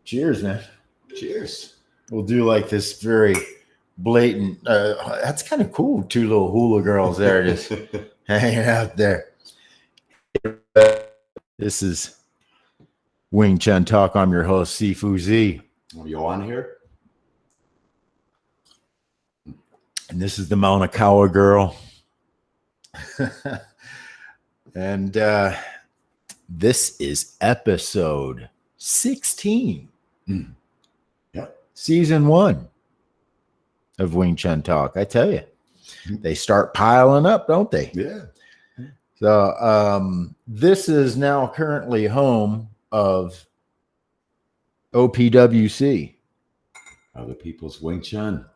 Cheers, man. Cheers. We'll do like this very blatant. That's kind of cool. Two little hula girls there just hanging out there. This is Wing Chun Talk. I'm your host, Sifu Z. Are you on here? And this is the Mauna Kawa girl. And this is episode 16. Yeah. Season 1 of Wing Chun Talk. I tell you, they start piling up, don't they? Yeah. So this is now currently home of OPWC. Other People's Wing Chun.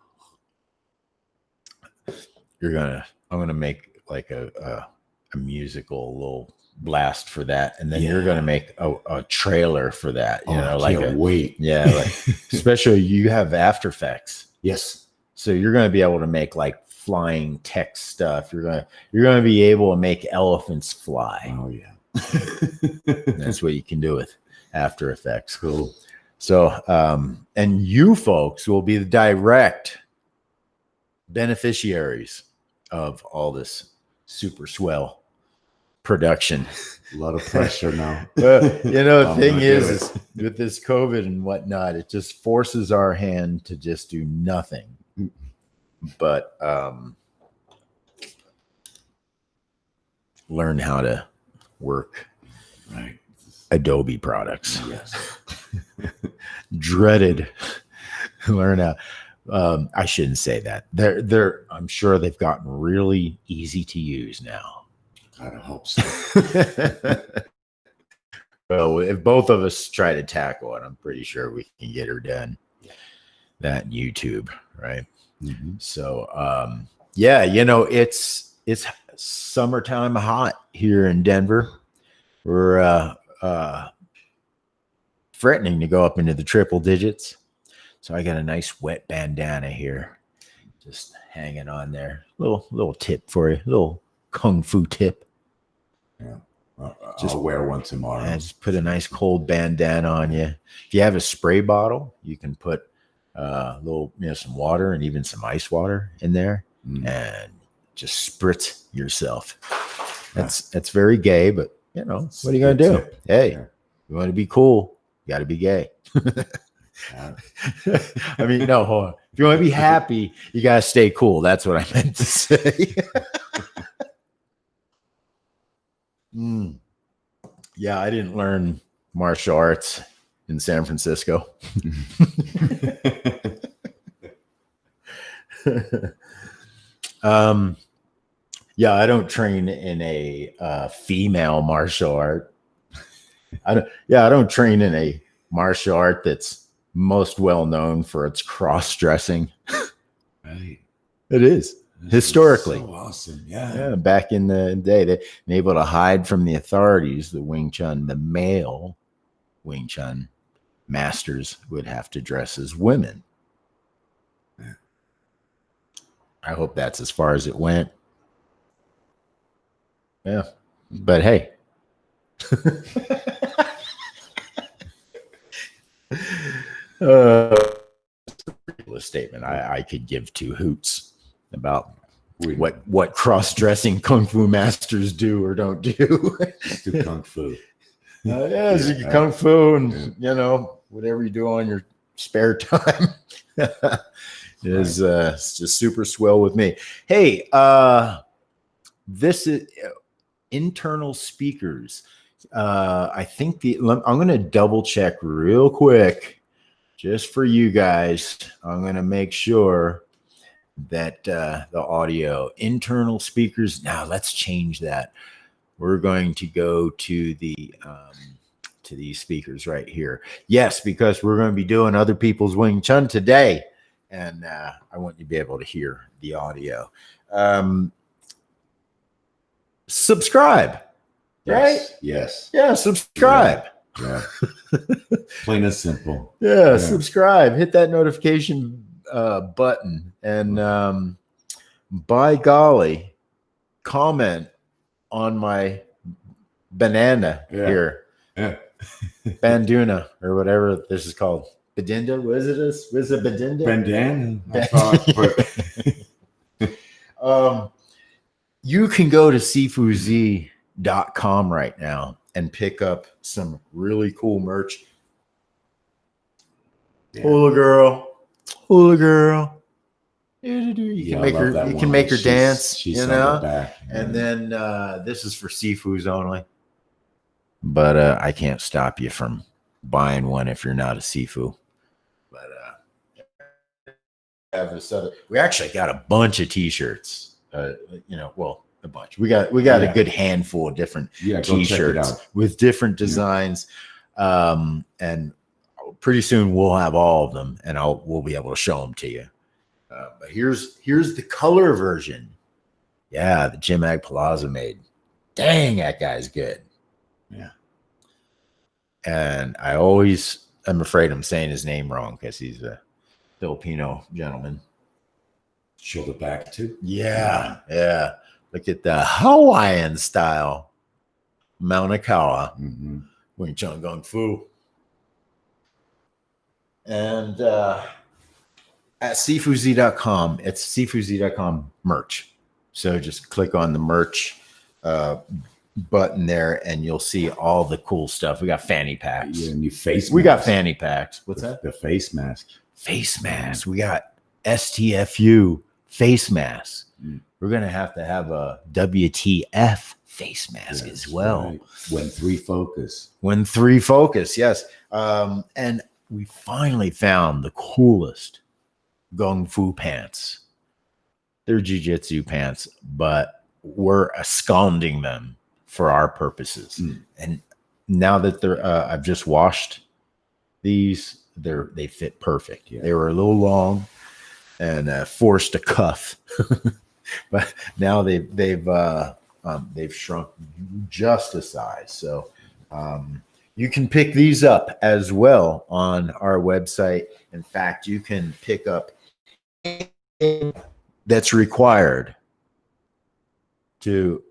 I'm gonna make like a musical little blast for that, and then you're gonna make a trailer for that. You know, I can't wait. Yeah, like especially you have After Effects. Yes. So you're gonna be able to make like flying text stuff. You're gonna be able to make elephants fly. Oh yeah. That's what you can do with After Effects. Cool. So and you folks will be the direct beneficiaries of all this super swell production. A lot of pressure now. The thing is with this COVID and whatnot, it just forces our hand to just do nothing but learn how to work Adobe products. Yes. Dreaded. Learn how. I shouldn't say that. I'm sure they've gotten really easy to use now. I don't hope so. Well, if both of us try to tackle it, I'm pretty sure we can get her done. That YouTube, right? Mm-hmm. So, it's summertime hot here in Denver. We're threatening to go up into the triple digits. So I got a nice wet bandana here, just hanging on there. Little tip for you, little kung fu tip. Yeah, I'll wear one tomorrow. And just put a nice cold bandana on you. If you have a spray bottle, you can put some water and even some ice water in there, and just spritz yourself. That's very gay, but what are you gonna do? Hey, you want to be cool, you got to be gay. I mean, no, hold on. If you want to be happy, you got to stay cool. That's what I meant to say. Yeah, I didn't learn martial arts in San Francisco. I don't train in a female martial art. I don't train in a martial art that's most well known for its cross-dressing. Right. It is. Historically. So awesome. Yeah. Yeah. Back in the day, they've been able to hide from the authorities. The Wing Chun, the male Wing Chun masters would have to dress as women. Yeah. I hope that's as far as it went. Yeah. But hey. Statement I could give two hoots about what cross-dressing kung fu masters do or don't do. Do kung fu. Kung fu and whatever you do on your spare time is it's just super swell with me. Hey, this is internal speakers. I think I'm going to double check real quick just for you guys. I'm going to make sure that the audio internal speakers. Now let's change that. We're going to go to the to these speakers right here. Yes, because we're going to be doing Other People's Wing Chun today, and I want you to be able to hear the audio. Subscribe. Right? Yes. Yeah, subscribe. Yeah. Plain and simple. Yeah, subscribe. Hit that notification button. And by golly, comment on my banana here. Yeah. Banduna or whatever this is called. Bedinda? What is it? What is it? Bedinda? Bandana, I thought, but you can go to sifuz.com right now and pick up some really cool merch. Yeah. Hula girl. You can make her. You can make her dance. She's you know. back. And then this is for Sifu's only. But I can't stop you from buying one if you're not a Sifu. But have this other. We actually got a bunch of T-shirts. Well, a bunch. We got a good handful of different T-shirts with different designs. And pretty soon we'll have all of them, and we'll be able to show them to you. But here's the color version. Yeah, the Jim Ag Plaza made. Dang, that guy's good. Yeah. And I'm afraid I'm saying his name wrong because he's a Filipino gentleman. Shoulder back too. Yeah. Look at the Hawaiian style Mauna Kea Wing Chun Kung Fu. And at sifuz.com, it's sifuz.com merch. So just click on the merch button there and you'll see all the cool stuff. We got fanny packs. Yeah, new face masks. We got fanny packs. What's that? The face mask. Face mask. We got STFU face mask. We're going to have a WTF face mask as well. Right. When 3 focus. Yes. And we finally found the coolest Kung Fu pants. They're jiu-jitsu pants, but we're absconding them for our purposes. And now that I've just washed these, they fit perfect. Yeah. They were a little long and forced a cuff, but now they've shrunk just a size. So you can pick these up as well on our website. In fact, you can pick up anything that's required to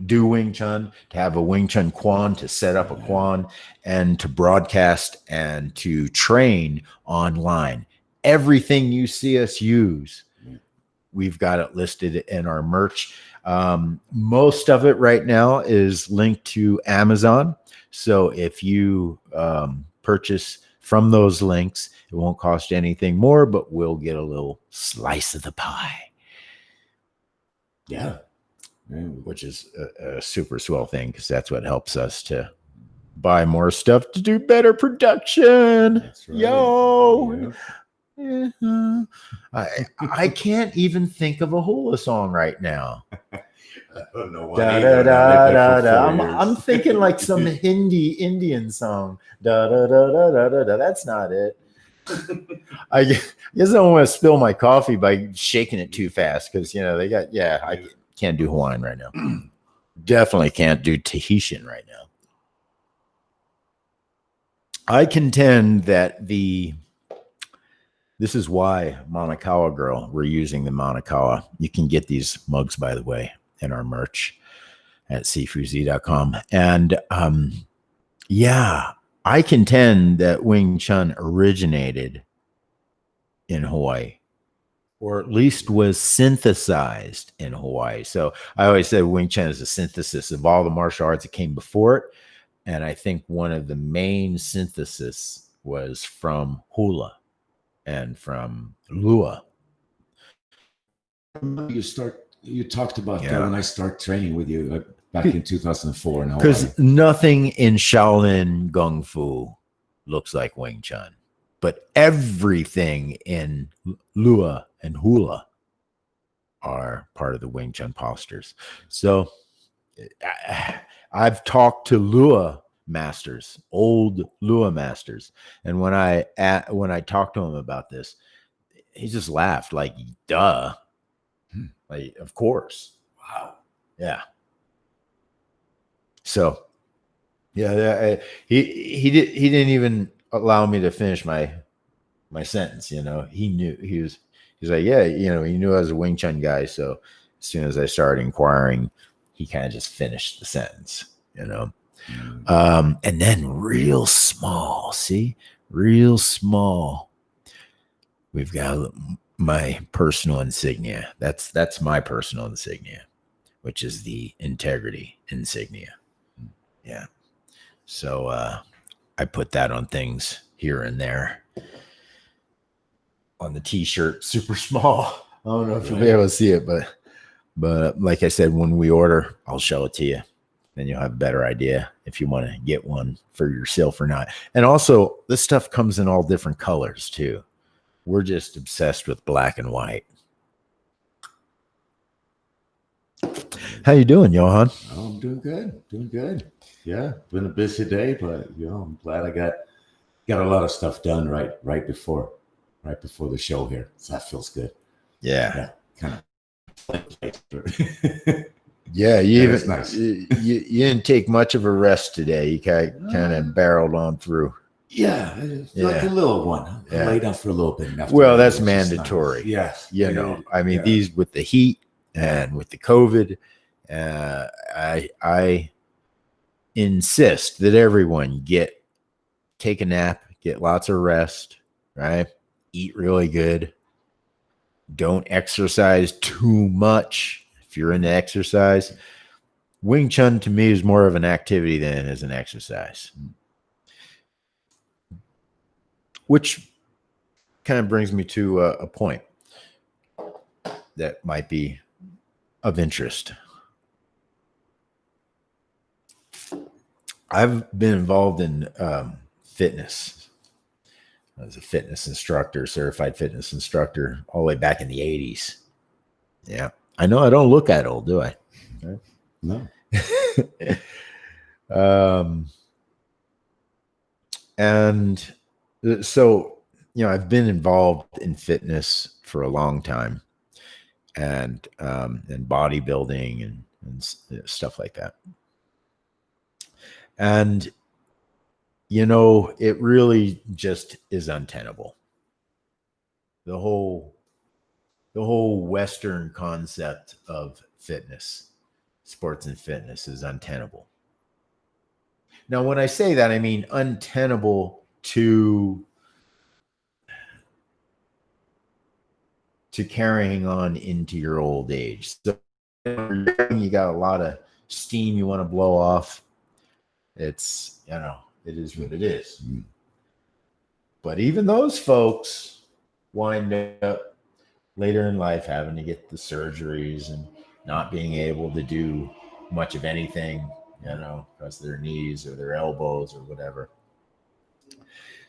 do Wing Chun, to have a Wing Chun Quan, to set up a Quan, and to broadcast and to train online. Everything you see us use, we've got it listed in our merch. Most of it right now is linked to Amazon. So if you purchase from those links, it won't cost anything more, but we'll get a little slice of the pie. Yeah. Which is a super swell thing because that's what helps us to buy more stuff to do better production. That's right. Yo. Yeah. I can't even think of a hula song right now. I don't know why. I'm thinking like some Indian song. Da da da da da da da. That's not it. I guess I don't want to spill my coffee by shaking it too fast because they got I can't do Hawaiian right now. Definitely can't do Tahitian right now. I contend that this is why Mauna Kea girl, we're using the Mauna Kea. You can get these mugs, by the way, in our merch at sifuz.com. And I contend that Wing Chun originated in Hawaii, or at least was synthesized in Hawaii. So I always say Wing Chun is a synthesis of all the martial arts that came before it. And I think one of the main synthesis was from hula and from Lua. You talked about that when I started training with you back in 2004 in Hawaii. Because nothing in Shaolin Kung Fu looks like Wing Chun, but everything in Lua and hula are part of the Wing Chun postures. So I've talked to Lua masters, old Lua masters, and when I talked to him about this, he just laughed like, duh. Like, of course. Wow. Yeah. So, he didn't even allow me to finish my sentence. He knew he's like, yeah, he knew I was a Wing Chun guy. So as soon as I started inquiring, he kind of just finished the sentence. And then real small, see, real small. We've got my personal insignia. That's my personal insignia, which is the integrity insignia. Yeah. So I put that on things here and there. On the t-shirt, super small. I don't know if you'll be able to see it, but like I said, when we order, I'll show it to you. Then you'll have a better idea if you want to get one for yourself or not. And also, this stuff comes in all different colors too. We're just obsessed with black and white. How you doing, Johan? Oh, I'm doing good. Yeah, been a busy day, but I'm glad I got a lot of stuff done right before the show here. So that feels good. Yeah, kind of. Yeah, you nice. you didn't take much of a rest today. You kind of barreled on through. Yeah, like a little one. I lay down for a little bit. Well, that's mandatory. Nice. Yes, I mean, these with the heat and with the COVID, I insist that everyone take a nap, get lots of rest, right? Eat really good. Don't exercise too much if you're into exercise. Wing Chun to me is more of an activity than it is an exercise. Which kind of brings me to a point that might be of interest. I've been involved in fitness. I was a fitness instructor, certified fitness instructor, all the way back in the 80s. Yeah. I know I don't look that old, do I? No. And so, I've been involved in fitness for a long time and bodybuilding and stuff like that. And it really just is untenable. The whole Western concept of fitness, sports and fitness, is untenable. Now, when I say that, I mean untenable to carrying on into your old age. So you got a lot of steam you want to blow off. It's, it is what it is. But even those folks wind up later in life having to get the surgeries and not being able to do much of anything, because of their knees or their elbows or whatever.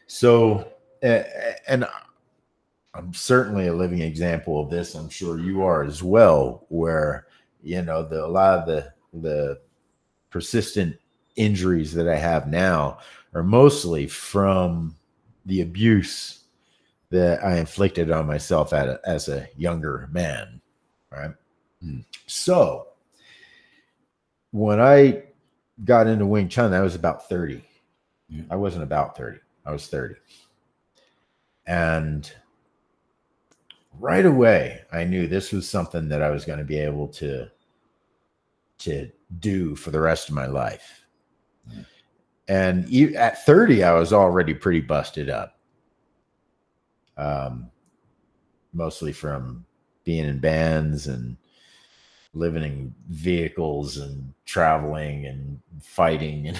So, and I'm certainly a living example of this. I'm sure you are as well, where, a lot of the persistent injuries that I have now are mostly from the abuse that I inflicted on myself as a younger man, right? So when I got into Wing Chun, I was about 30. Yeah. I wasn't about 30. I was 30. And right away, I knew this was something that I was going to be able to do for the rest of my life. And at 30, I was already pretty busted up. Mostly from being in bands and living in vehicles and traveling and fighting and,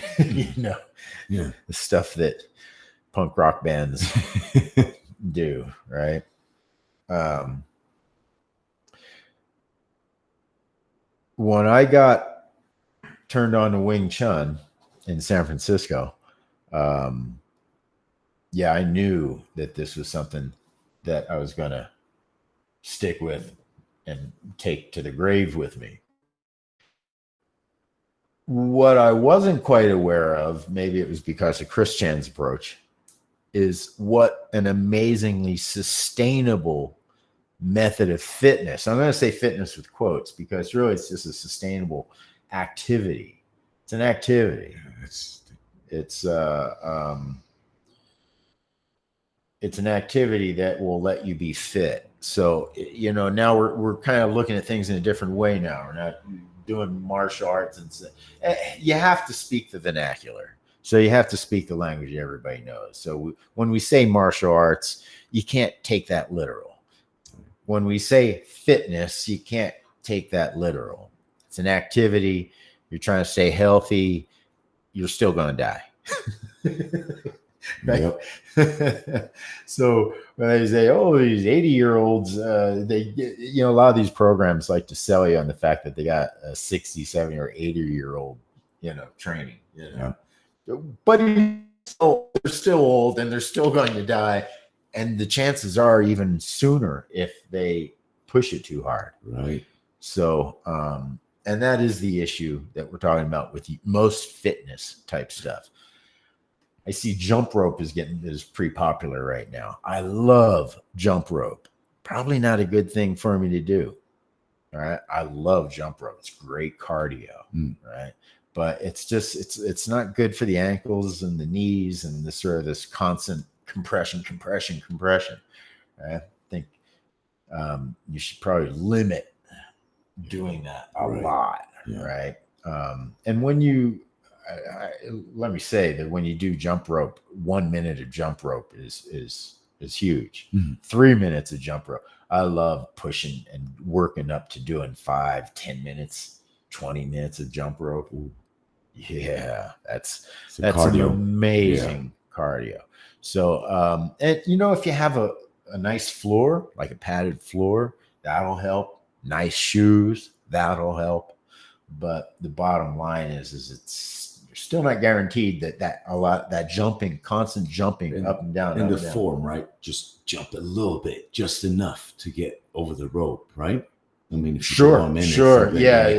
the stuff that punk rock bands do, right? When I got turned on to Wing Chun in San Francisco, I knew that this was something that I was going to stick with and take to the grave with me. What I wasn't quite aware of, maybe it was because of Chris Chan's approach, is what an amazingly sustainable method of fitness. I'm going to say fitness with quotes because really it's just a sustainable activity. It's an activity. It's an activity that will let you be fit. So, now we're kind of looking at things in a different way now. We're not doing martial arts, and you have to speak the vernacular. So you have to speak the language everybody knows. So when we say martial arts, you can't take that literal. When we say fitness, you can't take that literal. It's an activity. You're trying to stay healthy. You're still going to die. Right? Yep. So when they say, "Oh, these 80-year-olds," they, a lot of these programs like to sell you on the fact that they got a 60, 70, or 80-year-old, training. Yeah. But they're still old and they're still going to die, and the chances are even sooner if they push it too hard. Right. So, and that is the issue that we're talking about with most fitness type stuff. I see jump rope is pretty popular right now. I love jump rope. Probably not a good thing for me to do. All right. I love jump rope. It's great cardio. Right. But it's not good for the ankles and the knees and this constant compression. Right? I think you should probably limit doing that a lot. Yeah. Right. And when let me say that when you do jump rope, 1 minute of jump rope is huge. 3 minutes of jump rope. I love pushing and working up to doing 5, 10 minutes, 20 minutes of jump rope. Ooh. Yeah, that's cardio. An amazing cardio. So, and if you have a nice floor, like a padded floor, that'll help. Nice shoes, that'll help. But the bottom line is you're still not guaranteed that jumping, constant jumping up and down. In the form, right? Just jump a little bit, just enough to get over the rope, right? I mean, sure. Yeah,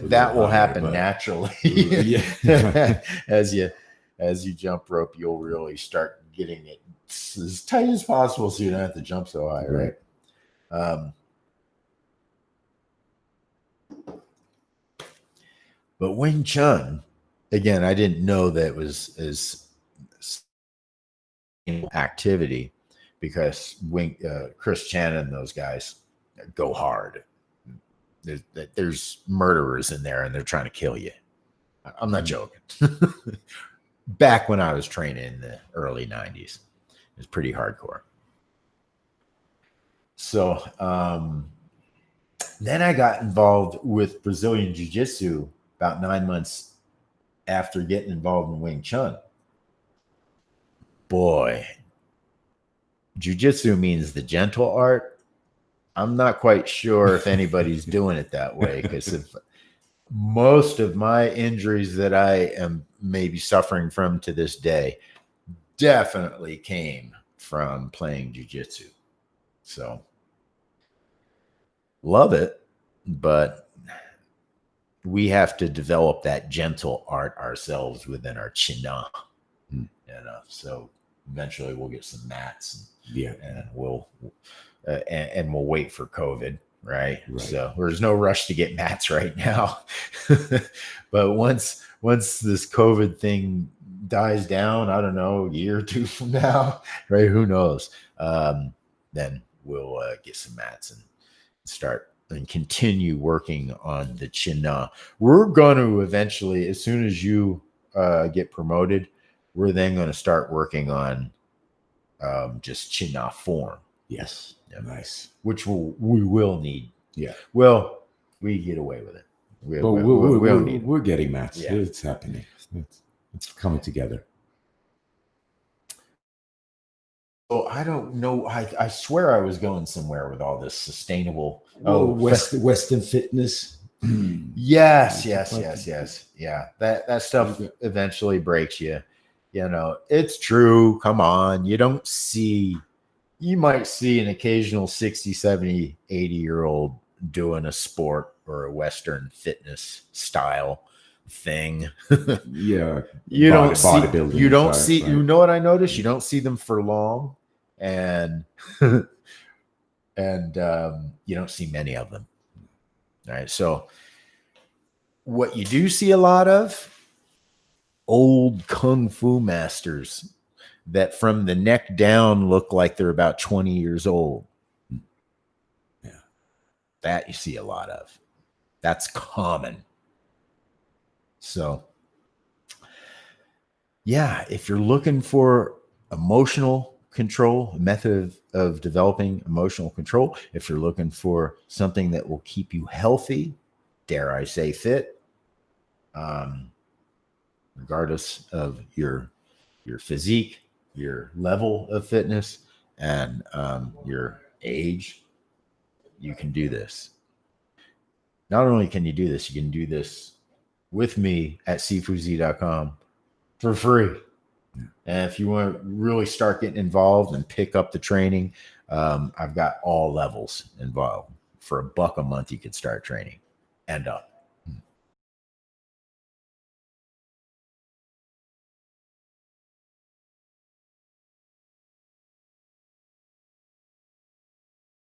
that will happen naturally. Yeah. As you jump rope, you'll really start getting it as tight as possible so you don't have to jump so high, right? But Wing Chun, again, I didn't know that it was as activity because Chris Chan and those guys go hard. There's murderers in there and they're trying to kill you. I'm not joking. Back when I was training in the early 90s, it was pretty hardcore. So then I got involved with Brazilian Jiu-Jitsu about 9 months after getting involved in Wing Chun. Boy, Jiu-Jitsu means the gentle art. I'm not quite sure if anybody's doing it that way, because if most of my injuries that I am maybe suffering from to this day definitely came from playing jiu-jitsu. So love it, but we have to develop that gentle art ourselves within our china. So eventually we'll get some mats and we'll wait for COVID. Right. So there's no rush to get mats right now. But once this COVID thing dies down, I don't know, a year or two from now, right? Who knows? Then we'll get some mats and start and continue working on the china. We're going to eventually, as soon as you get promoted, we're then going to start working on just china form. Yes. Yeah. Nice. Which we will need. Yeah. Well, we get away with it. We're getting mats. Yeah. It's happening. It's coming together. So I don't know. I swear I was going somewhere with all this sustainable. Western fitness. Yes. Yeah. That stuff eventually breaks you. It's true. Come on. You might see an occasional 60, 70, 80-year-old doing a sport or a Western fitness style thing. Yeah. You don't see, you know what I noticed? You don't see them for long, and you don't see many of them. All right. So what you do see a lot of, old kung fu masters that from the neck down look like they're about 20 years old. Yeah. That you see a lot of. That's common. So, yeah, if you're looking for emotional control, a method of developing emotional control, if you're looking for something that will keep you healthy, dare I say fit, regardless of your physique, your level of fitness, and your age, you can do this. Not only can you do this, you can do this with me at sifuz.com for free. And if you want to really start getting involved and pick up the training, I've got all levels involved. For $1 a month, you can start training and up.